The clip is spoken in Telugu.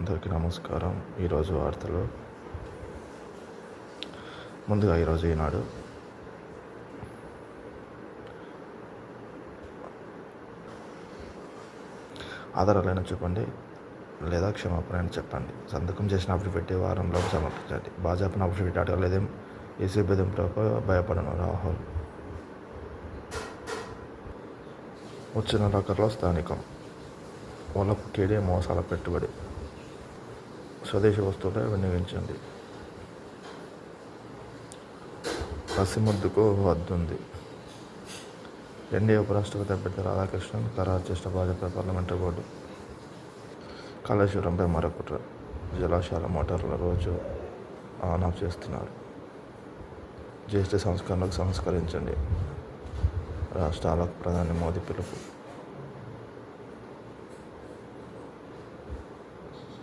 అందరికీ నమస్కారం. ఈరోజు వార్తలు. ముందుగా ఈరోజు ఈనాడు. ఆధారాలైనా చూపండి లేదా క్షమాపణ చెప్పండి. సంతకం చేసిన అఫిడవిట్ వారంలోపు సమర్పించండి. భాజపాను అఫిడవిట్ అడగలేదేం? ఏసీ బెదింపులకు భయపడను రాహుల్. వచ్చిన రకర్లో స్థానికం. వలపు కేడీ మోసాల పెట్టుబడి. స్వదేశీ వస్తువులే వినియోగించండి. పసిముద్దుకు హద్దుంది. ఎన్డీఏ ఉపరాష్ట్రపతి అభ్యర్థి రాధాకృష్ణన్ ఖరారు చేసిన భాజపా పార్లమెంటరీ బోర్డు. కాళేశ్వరంపై మరో కుట్ర. జలాశయాల మోటార్ల రోజు ఆన్ ఆఫ్ చేస్తున్నారు. జీఎస్టీ సంస్కరణలకు సంస్కరించండి. రాష్ట్రాలకు ప్రధాని మోదీ పిలుపు.